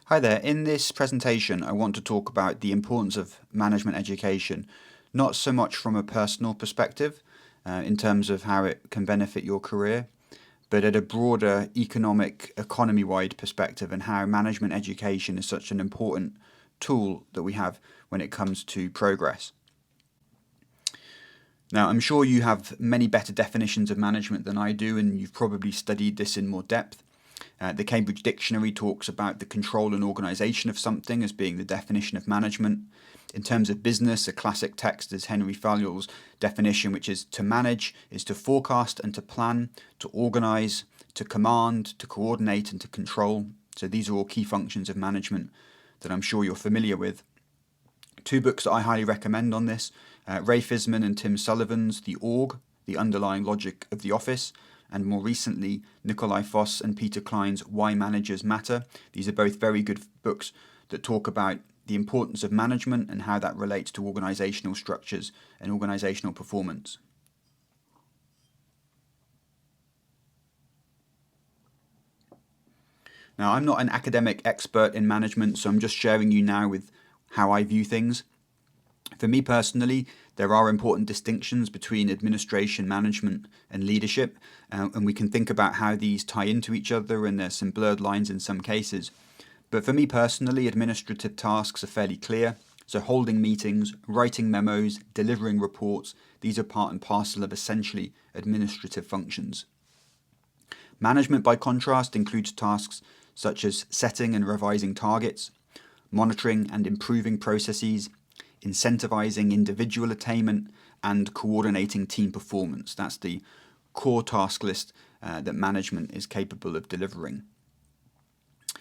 Hi there. In this presentation, I want to talk about the importance of management education, not so much from a personal perspective, in terms of how it can benefit your career, but at a broader economy-wide perspective and how management education is such an important tool that we have when it comes to progress. Now, I'm sure you have many better definitions of management than I do, and you've probably studied this in more depth. The Cambridge Dictionary talks about the control and organisation of something as being the definition of management. In terms of business, a classic text is Henry Fayol's definition, which is to manage is to forecast and to plan, to organise, to command, to coordinate and to control. So these are all key functions of management that I'm sure you're familiar with. Two books that I highly recommend on this, Ray Fisman and Tim Sullivan's The Org, The Underlying Logic of the Office, and more recently, Nikolai Foss and Peter Klein's Why Managers Matter. These are both very good books that talk about the importance of management and how that relates to organizational structures and organizational performance. Now, I'm not an academic expert in management, so I'm just sharing you now with how I view things. For me personally, there are important distinctions between administration, management, and leadership, and we can think about how these tie into each other, and there's some blurred lines in some cases. But for me personally, administrative tasks are fairly clear. So holding meetings, writing memos, delivering reports, these are part and parcel of essentially administrative functions. Management, by contrast, includes tasks such as setting and revising targets, monitoring and improving processes, incentivizing individual attainment, and coordinating team performance. That's the core task list that management is capable of delivering.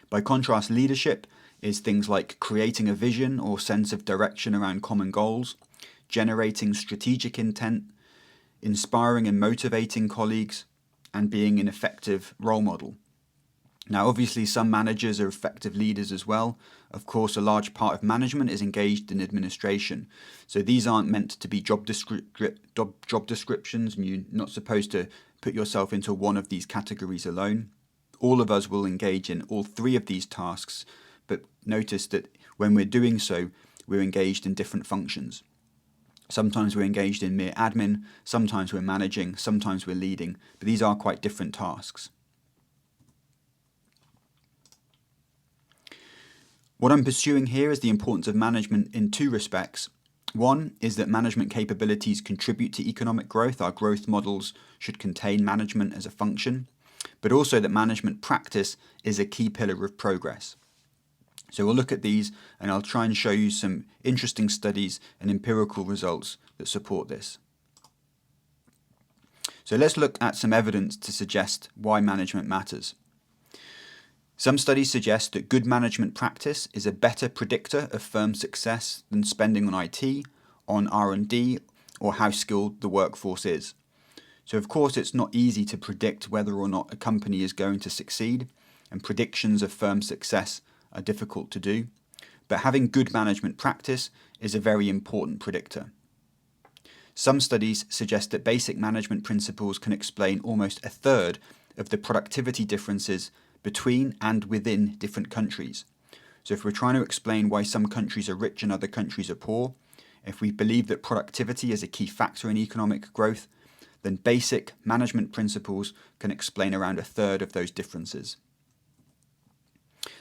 By contrast, leadership is things like creating a vision or sense of direction around common goals, generating strategic intent, inspiring and motivating colleagues, and being an effective role model. Now, obviously, some managers are effective leaders as well. Of course, a large part of management is engaged in administration. So these aren't meant to be job descriptions, and you're not supposed to put yourself into one of these categories alone. All of us will engage in all three of these tasks, but notice that when we're doing so, we're engaged in different functions. Sometimes we're engaged in mere admin, sometimes we're managing, sometimes we're leading, but these are quite different tasks. What I'm pursuing here is the importance of management in two respects. One is that management capabilities contribute to economic growth. Our growth models should contain management as a function, but also that management practice is a key pillar of progress. So we'll look at these, and I'll try and show you some interesting studies and empirical results that support this. So let's look at some evidence to suggest why management matters. Some studies suggest that good management practice is a better predictor of firm success than spending on IT, on R&D, or how skilled the workforce is. So of course it's not easy to predict whether or not a company is going to succeed, and predictions of firm success are difficult to do, but having good management practice is a very important predictor. Some studies suggest that basic management principles can explain almost a third of the productivity differences between and within different countries. So if we're trying to explain why some countries are rich and other countries are poor, if we believe that productivity is a key factor in economic growth, then basic management principles can explain around a third of those differences.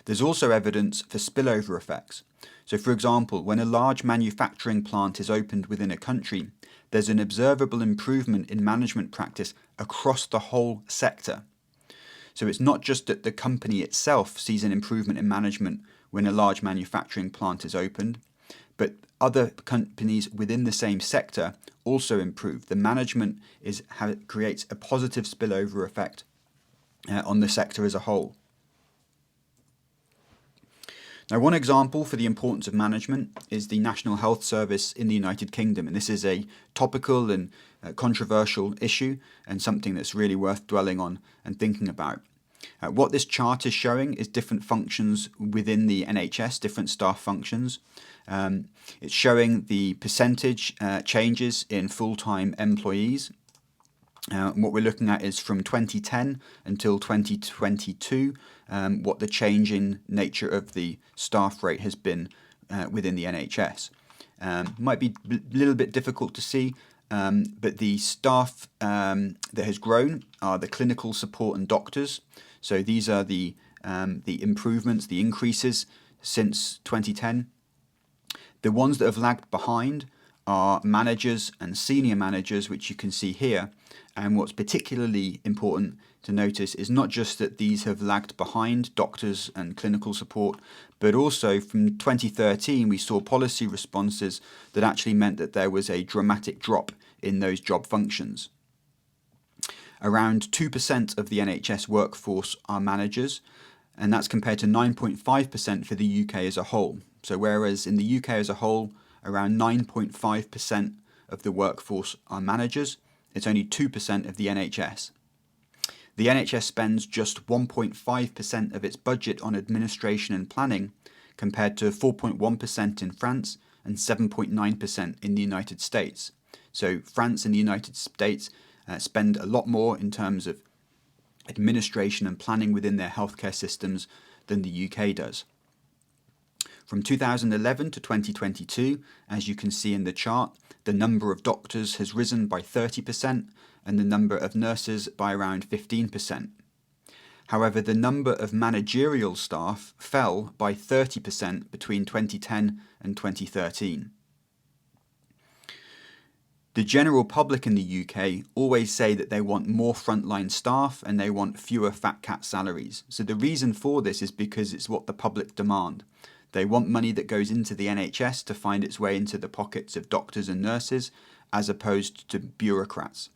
There's also evidence for spillover effects. So for example, when a large manufacturing plant is opened within a country, there's an observable improvement in management practice across the whole sector. So it's not just that the company itself sees an improvement in management when a large manufacturing plant is opened, but other companies within the same sector also improve. The management is how it creates a positive spillover effect on the sector as a whole. Now, one example for the importance of management is the National Health Service in the United Kingdom, and this is a topical and controversial issue and something that's really worth dwelling on and thinking about. What this chart is showing is different functions within the NHS, different staff functions. It's showing the percentage changes in full-time employees What we're looking at is from 2010 until 2022, what the change in nature of the staff rate has been within the NHS. Might be a little bit difficult to see, but the staff that has grown are the clinical support and doctors. So these are the improvements, the increases since 2010. The ones that have lagged behind are managers and senior managers, which you can see here. And what's particularly important to notice is not just that these have lagged behind doctors and clinical support, but also from 2013 we saw policy responses that actually meant that there was a dramatic drop in those job functions. Around 2% of the NHS workforce are managers, and that's compared to 9.5% for the UK as a whole. So whereas in the UK as a whole, around 9.5% of the workforce are managers, it's only 2% of the NHS. The NHS spends just 1.5% of its budget on administration and planning, compared to 4.1% in France and 7.9% in the United States. So France and the United States spend a lot more in terms of administration and planning within their healthcare systems than the UK does. From 2011 to 2022, as you can see in the chart, the number of doctors has risen by 30% and the number of nurses by around 15%. However, the number of managerial staff fell by 30% between 2010 and 2013. The general public in the UK always say that they want more frontline staff and they want fewer fat cat salaries. So the reason for this is because it's what the public demand. They want money that goes into the NHS to find its way into the pockets of doctors and nurses, as opposed to bureaucrats.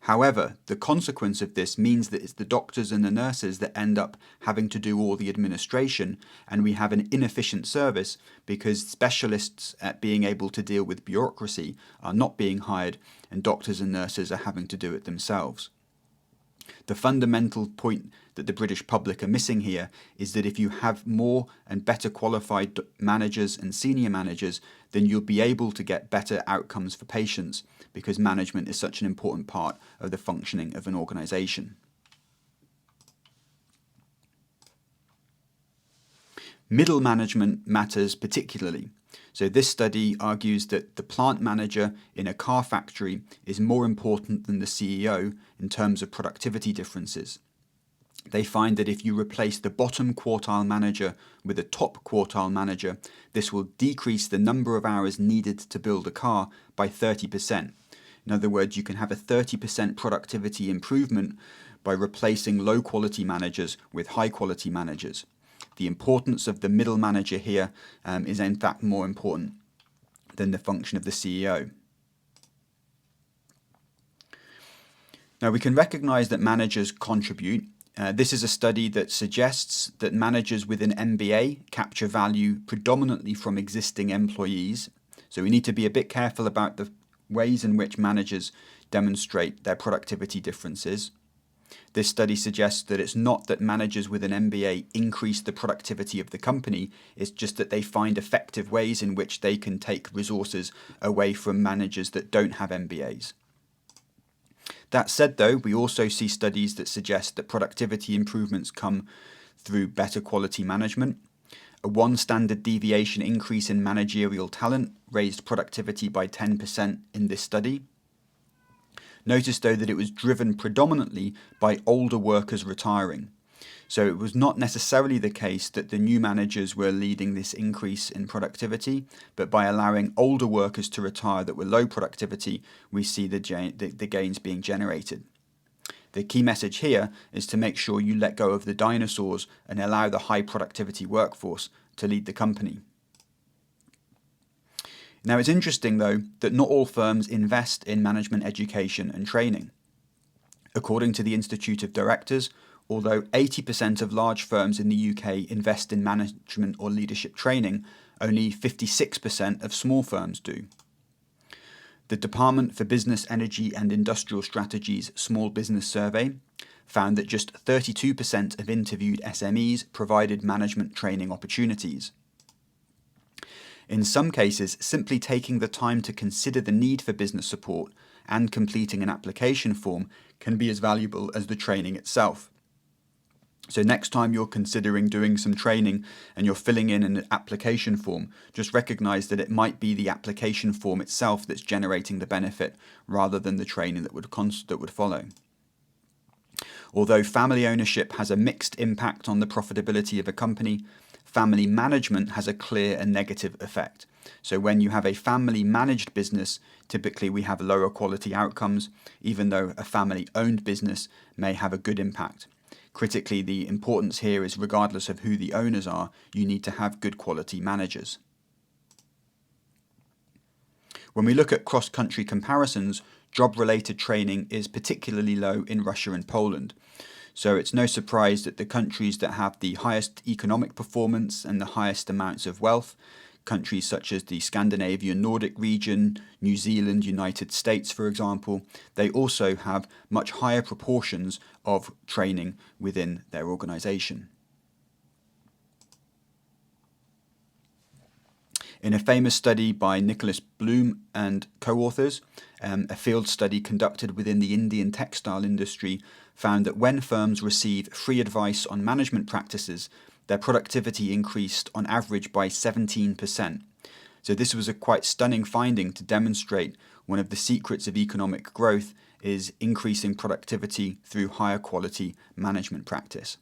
However, the consequence of this means that it's the doctors and the nurses that end up having to do all the administration, and we have an inefficient service because specialists at being able to deal with bureaucracy are not being hired, and doctors and nurses are having to do it themselves. The fundamental point that the British public are missing here is that if you have more and better qualified managers and senior managers, then you'll be able to get better outcomes for patients, because management is such an important part of the functioning of an organisation. Middle management matters particularly. So this study argues that the plant manager in a car factory is more important than the CEO in terms of productivity differences. They find that if you replace the bottom quartile manager with a top quartile manager, this will decrease the number of hours needed to build a car by 30%. In other words, you can have a 30% productivity improvement by replacing low quality managers with high quality managers. The importance of the middle manager here is in fact more important than the function of the CEO. Now we can recognize that managers contribute. This is a study that suggests that managers with an MBA capture value predominantly from existing employees. So we need to be a bit careful about the ways in which managers demonstrate their productivity differences. This study suggests that it's not that managers with an MBA increase the productivity of the company, it's just that they find effective ways in which they can take resources away from managers that don't have MBAs. That said though, we also see studies that suggest that productivity improvements come through better quality management. A 1 standard deviation increase in managerial talent raised productivity by 10% in this study. Notice though that it was driven predominantly by older workers retiring. So it was not necessarily the case that the new managers were leading this increase in productivity, but by allowing older workers to retire that were low productivity, we see the gains being generated. The key message here is to make sure you let go of the dinosaurs and allow the high productivity workforce to lead the company. Now it's interesting though that not all firms invest in management education and training. According to the Institute of Directors, although 80% of large firms in the UK invest in management or leadership training, only 56% of small firms do. The Department for Business, Energy and Industrial Strategies Small Business Survey found that just 32% of interviewed SMEs provided management training opportunities. In some cases, simply taking the time to consider the need for business support and completing an application form can be as valuable as the training itself. So next time you're considering doing some training and you're filling in an application form, just recognize that it might be the application form itself that's generating the benefit rather than the training that would follow. Although family ownership has a mixed impact on the profitability of a company, family management has a clear and negative effect. So when you have a family managed business, typically we have lower quality outcomes, even though a family owned business may have a good impact. Critically, the importance here is regardless of who the owners are, you need to have good quality managers. When we look at cross-country comparisons, job-related training is particularly low in Russia and Poland. So it's no surprise that the countries that have the highest economic performance and the highest amounts of wealth, countries such as the Scandinavian Nordic region, New Zealand, United States, for example, they also have much higher proportions of training within their organization. In a famous study by Nicholas Bloom and co-authors, a field study conducted within the Indian textile industry found that when firms receive free advice on management practices, their productivity increased on average by 17%. So this was a quite stunning finding to demonstrate one of the secrets of economic growth is increasing productivity through higher quality management practice.